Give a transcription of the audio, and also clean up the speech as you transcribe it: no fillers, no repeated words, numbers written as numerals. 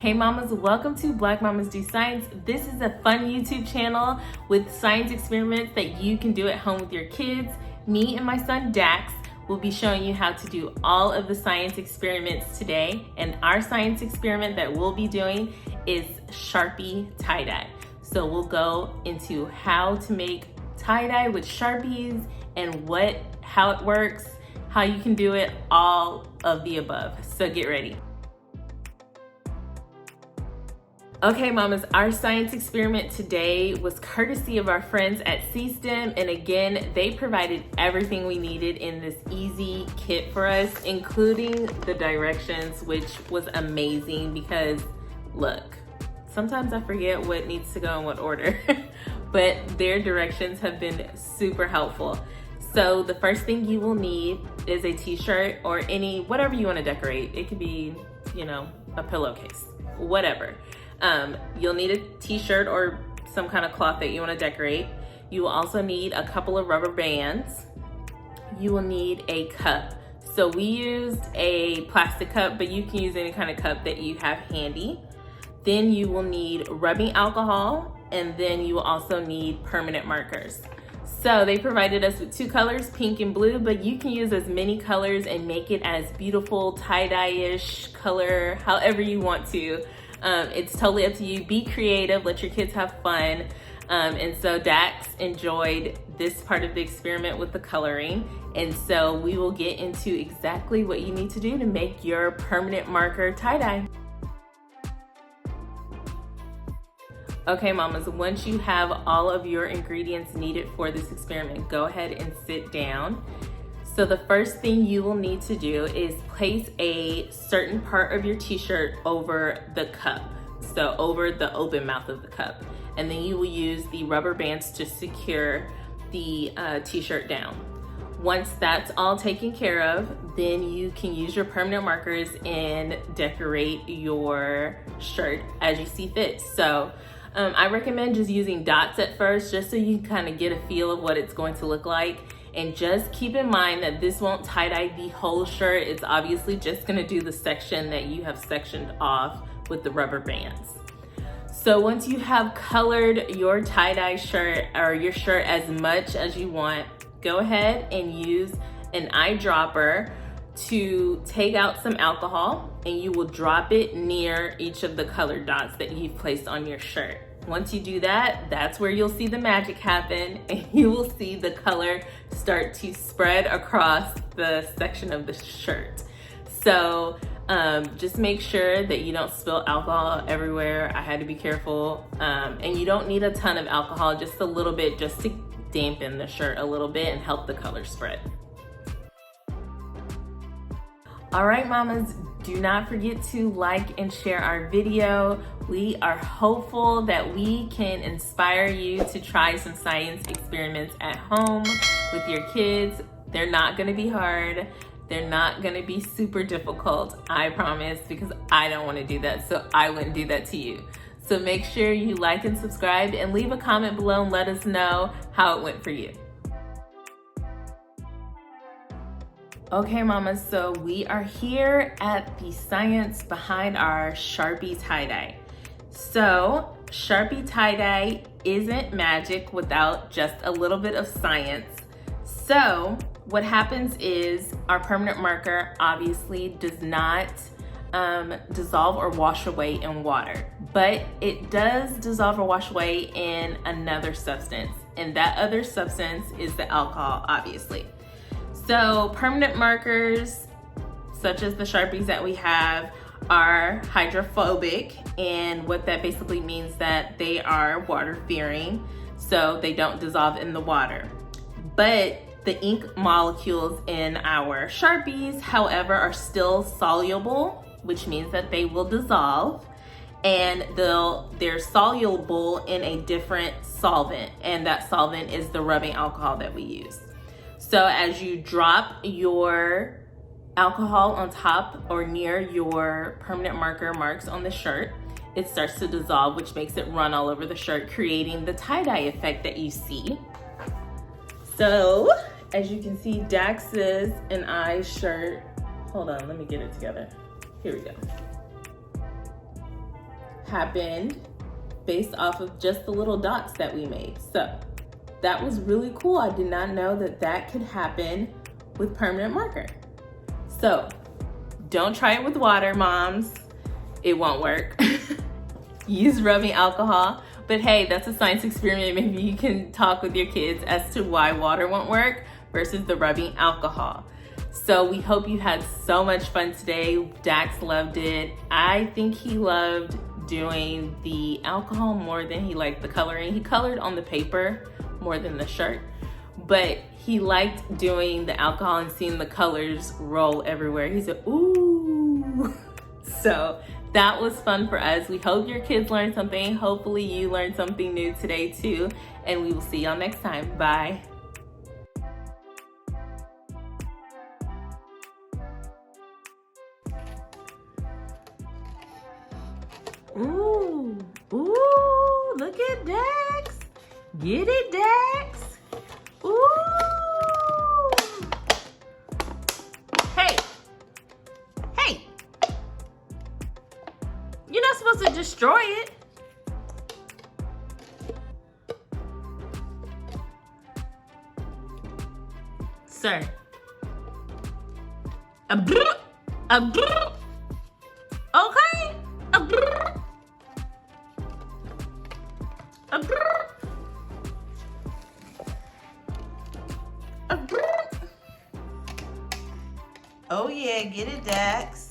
Hey mamas, welcome to Black Mamas Do Science. This is a fun YouTube channel with science experiments that you can do at home with your kids. Me and my son Dax will be showing you how to do all of the science experiments today. And our science experiment that we'll be doing is Sharpie tie-dye. So we'll go into how to make tie-dye with Sharpies and how it works, how you can do it, all of the above. So get ready. Okay, mamas, our science experiment today was courtesy of our friends at CSTEM, and again, they provided everything we needed in this easy kit for us, including the directions, which was amazing because, look, sometimes I forget what needs to go in what order, but their directions have been super helpful. So the first thing you will need is a t-shirt or whatever you want to decorate. It could be, a pillowcase, whatever. You'll need a t-shirt or some kind of cloth that you want to decorate. You will also need a couple of rubber bands. You will need a cup. So we used a plastic cup, but you can use any kind of cup that you have handy. Then you will need rubbing alcohol, and then you will also need permanent markers. So they provided us with two colors, pink and blue, but you can use as many colors and make it as beautiful tie-dye-ish color, however you want to. It's totally up to you. Be creative, let your kids have fun. And so Dax enjoyed this part of the experiment with the coloring. And so we will get into exactly what you need to do to make your permanent marker tie-dye. Okay, mamas, once you have all of your ingredients needed for this experiment, go ahead and sit down. So the first thing you will need to do is place a certain part of your t-shirt over the cup. So over the open mouth of the cup. And then you will use the rubber bands to secure the t-shirt down. Once that's all taken care of, then you can use your permanent markers and decorate your shirt as you see fit. So I recommend just using dots at first, just so you can kind of get a feel of what it's going to look like. And just keep in mind that this won't tie-dye the whole shirt. It's obviously just gonna do the section that you have sectioned off with the rubber bands. So once you have colored your tie-dye shirt or your shirt as much as you want, go ahead and use an eyedropper to take out some alcohol, and you will drop it near each of the colored dots that you've placed on your shirt. Once you do that, that's where you'll see the magic happen, and you will see the color start to spread across the section of the shirt. So just make sure that you don't spill alcohol everywhere. I had to be careful. And you don't need a ton of alcohol, just a little bit, just to dampen the shirt a little bit and help the color spread. All right, mamas, do not forget to like and share our video. We are hopeful that we can inspire you to try some science experiments at home with your kids. They're not gonna be hard. They're not gonna be super difficult, I promise, because I don't wanna do that, so I wouldn't do that to you. So make sure you like and subscribe and leave a comment below and let us know how it went for you. Okay, mamas, so we are here at the science behind our Sharpie tie-dye. So Sharpie tie-dye isn't magic without just a little bit of science. So what happens is our permanent marker obviously does not dissolve or wash away in water, but it does dissolve or wash away in another substance, and that other substance is the alcohol, obviously. So permanent markers, such as the Sharpies that we have, are hydrophobic, and what that basically means that they are water-fearing, so they don't dissolve in the water. But the ink molecules in our Sharpies, however, are still soluble, which means that they will dissolve, and they're soluble in a different solvent, and that solvent is the rubbing alcohol that we use. So as you drop your alcohol on top or near your permanent marker marks on the shirt, it starts to dissolve, which makes it run all over the shirt, creating the tie-dye effect that you see. So as you can see, Dax's and I's shirt, hold on, let me get it together. Here we go. happened based off of just the little dots that we made. So that was really cool. I did not know that that could happen with permanent marker. So don't try it with water, moms. It won't work. Use rubbing alcohol. But hey, that's a science experiment. Maybe you can talk with your kids as to why water won't work versus the rubbing alcohol. So we hope you had so much fun today. Dax loved it. I think he loved doing the alcohol more than he liked the coloring. He colored on the paper more than the shirt, but he liked doing the alcohol and seeing the colors roll everywhere. He said, ooh. So that was fun for us. We hope your kids learned something. Hopefully you learned something new today too. And we will see y'all next time. Bye. Ooh, ooh, look at Dax. Get it, Dax. Ooh. Hey. Hey. You're not supposed to destroy it. Sir. Okay. Oh yeah, get it, Dax.